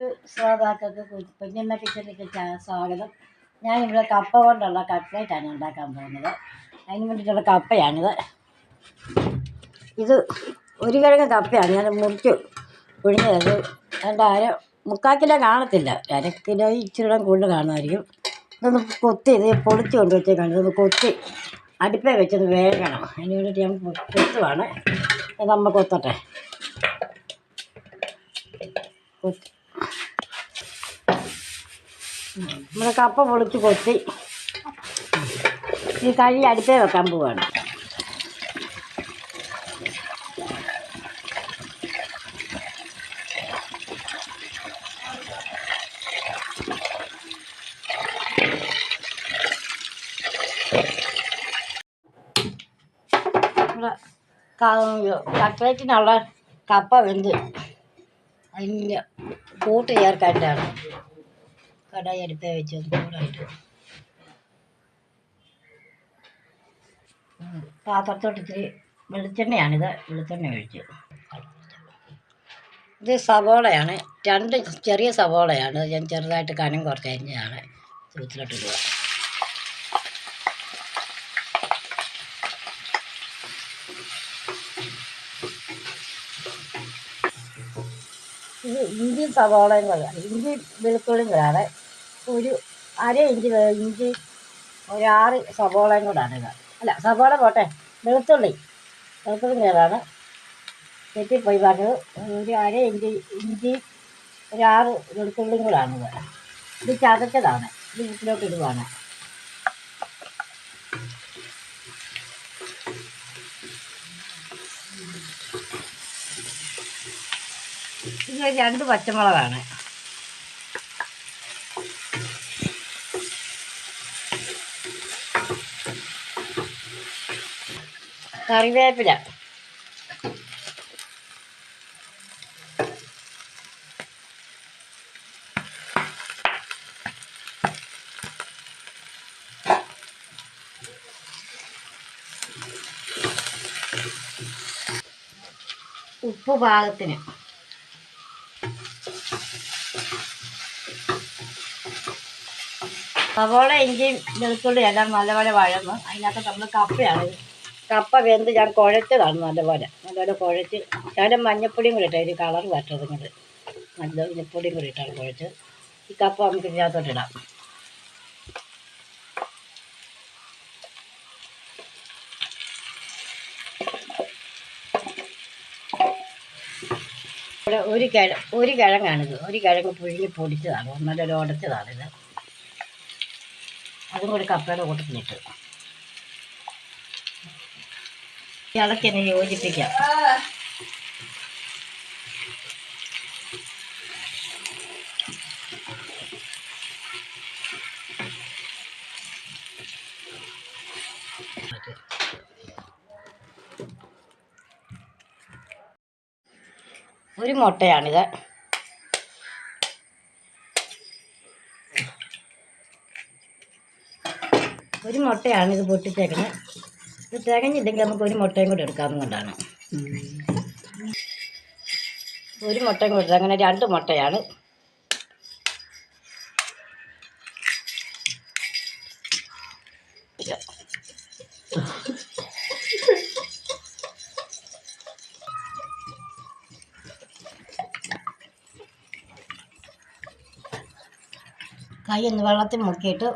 ശ്രോതാക്കൾക്ക് കുഞ്ഞമ്മ കിച്ചണിലേക്ക് സ്വാഗതം. ഞാനിവിടെ കപ്പ കൊണ്ടുള്ള കട്ട്ലേറ്റാണ് ഉണ്ടാക്കാൻ പോകുന്നത്. അതിന് വേണ്ടിയിട്ടുള്ള കപ്പയാണിത്. ഇത് ഒരു കിഴങ്ങ് കപ്പയാണ്. ഞാൻ മുറിച്ച് പുഴുങ്ങിയത്. അതിൻ്റെ 3/4 കിലോ കാണത്തില്ല, 1 കിലോ ഇച്ചിരി കൂടുതൽ കാണുമായിരിക്കും. ഇതൊന്ന് കൊത്തി ഇത് പൊളിച്ച് കൊണ്ട് വെച്ചേക്കാണ്. ഇതൊന്ന് കൊത്തി അടുപ്പേ വെച്ചത് വേകണം. അതിന് വേണ്ടിയിട്ട് ഞാൻ കൊത്തുവാണ്. നമ്മൾ കൊത്തട്ടെ. നമ്മൾ കപ്പ പൊളിച്ച് കൊത്തി ഈ കഴി അടുപ്പേ വെക്കാൻ പോവാണ്. കട്ട്ലേറ്റിനുള്ള കപ്പ വെന്ത് അതിൻ്റെ കൂട്ട് ചേർക്കാനാണ് കടായി അടുപ്പേ വെച്ച് ചൂടായിട്ട് പാത്രത്തോട്ട് ഇത്തിരി വെളിച്ചെണ്ണയാണിത്. വെളിച്ചെണ്ണ ഒഴിച്ച് ഇത് സവോളയാണ്. 2 ചെറിയ സവോളയാണ്. ഞാൻ ചെറുതായിട്ട് കനം കുറച്ച് അരിഞ്ഞതാണ്. ചൂത്തിലോട്ട് ഇടുക. ഇത് ഇഞ്ചി സവോളയും കൂടെ, ഇഞ്ചി വെളുത്തുള്ളിയും കൂടാണ്. ഒരു 1/2 ഇഞ്ച് ഇഞ്ചി, ഒരു 6 സവോളയും കൂടാണ് ഇത്. അല്ല, സവോള പോട്ടെ, വെളുത്തുള്ളി കൂടാണ്. തെറ്റിപ്പോയി പറഞ്ഞത്. ഒരു 1/2 ഇഞ്ച് ഇഞ്ചി, ഒരു 6 വെളുത്തുള്ളിയും കൂടാണിത്. ഇത് ചതച്ചതാണ്. ഇത് വീട്ടിലോട്ട് ഇടുവാണ്. ഇത് 2 പച്ചമുളകാണ്. കറിവേപ്പില, ഉപ്പ് പാകത്തിന്. സവോള ഇഞ്ചിയും വെളുത്തുള്ളി എല്ലാം നല്ലപോലെ വഴന്ന് അതിനകത്ത് നമ്മൾ കപ്പയാണ്. കപ്പ വെന്ത് ഞാൻ കുഴച്ചതാണ്. നല്ലപോലെ കുഴച്ച് ശകലം മഞ്ഞപ്പൊടിയും കൂടി ഇട്ടാൽ ഒരു കളർ പറ്റത് കൊണ്ട് മഞ്ഞപ്പൊടിയും കൂടി ഇട്ടാണ് കുഴച്ച്. ഈ കപ്പ നമുക്ക് ഇതിനകത്തോട്ടിടാം. ഒരു കിഴങ്ങാണിത്. ഒരു കിഴങ്ങ് പുഴുങ്ങി പൊടിച്ചതാണ്. നല്ലൊരു ഉടച്ചതാണിത്. അതും കൂടി കപ്പയുടെ കൂട്ടത്തിലിട്ട് ഇളക്കി തന്നെ യോജിപ്പിക്കാം. ഒരു മുട്ടയാണിത്. ഒരു മുട്ടയാണിത് പൊട്ടിച്ചേക്കുന്നത്. ഇത് തികഞ്ഞില്ലെങ്കിൽ നമുക്ക് ഒരു മുട്ടയും കൂടി എടുക്കാവുന്നതുകൊണ്ടാണ്. ഒരു മുട്ടയും കൂടി, അങ്ങനെ 2 മുട്ടയാണ്. കൈ ഒന്ന് വെള്ളത്തിൽ മുക്കിയിട്ട്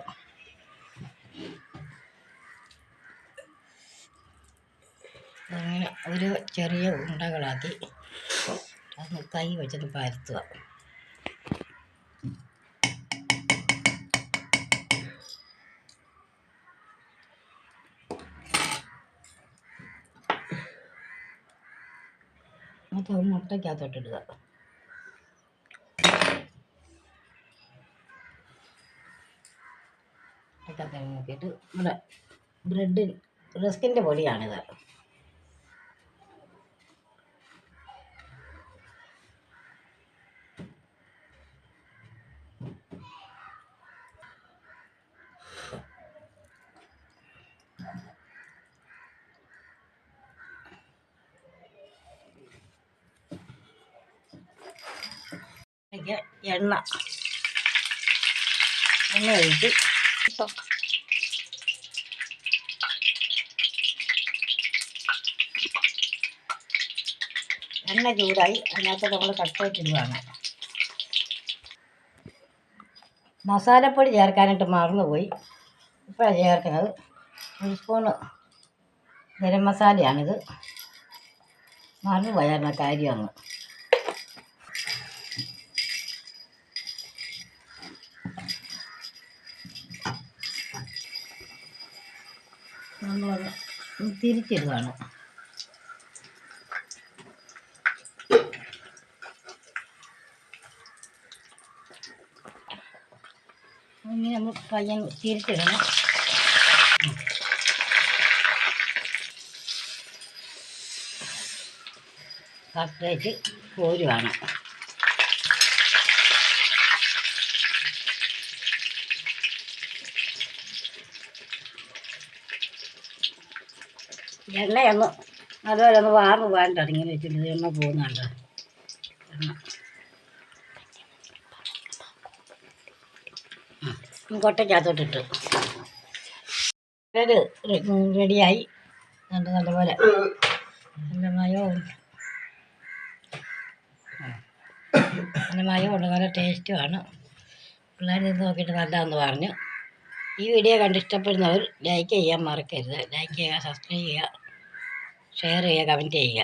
അങ്ങനെ ഒരു ചെറിയ ഉണ്ടകളാക്കി അത് കൈ വെച്ചൊന്ന് പരത്തുക. എന്നിട്ട് ഒരു മുട്ടയ്ക്കകത്തോട്ടിടുക. മുട്ടയ്ക്കകത്ത് നോക്കിയിട്ട് നമ്മുടെ ബ്രെഡ് റസ്കിൻ്റെ പൊടിയാണിത്. ഇതിലേക്ക് എണ്ണ ഒഴിച്ച് എണ്ണ ചൂടായി അതിനകത്ത് നമ്മൾ കട്ട്ലേറ്റ് ഇടുകയാണ്. മസാലപ്പൊടി ചേർക്കാനായിട്ട് മറന്നുപോയി, ഇപ്പോഴാണ് ചേർക്കുന്നത്. 1 സ്പൂണ് ഗരം മസാലയാണിത്, മറന്നുപോയായിരുന്നു ആ കാര്യമൊന്ന്. നമ്മളത് തിരിച്ചിടുകയാണ്. ഇനി നമ്മൾ പയ്യൻ തിരിച്ചിടണം. കട്ട്ലേറ്റ് കോരുവാണ്. എണ്ണയൊന്ന് അതുപോലെ ഒന്ന് വാർന്ന് പോകാൻ തുടങ്ങി വെച്ചിട്ട് എണ്ണ പോകുന്നുണ്ട്. കൊട്ടയ്ക്കകത്തോട്ടിട്ട് ഇത് റെഡിയായി. നല്ലപോലെ നല്ല മയവും ഉണ്ട്, നല്ല ടേസ്റ്റുമാണ്. പിള്ളേർ ഇത് നോക്കിയിട്ട് നല്ലതെന്ന് പറഞ്ഞു. ഈ വീഡിയോ കണ്ട് ഇഷ്ടപ്പെടുന്നവർ ലൈക്ക് ചെയ്യാൻ മറക്കരുത്. ലൈക്ക് ചെയ്യുക, സബ്സ്ക്രൈബ് ചെയ്യുക, ഷെയർ ചെയ്യുക, കമൻറ്റ് ചെയ്യുക.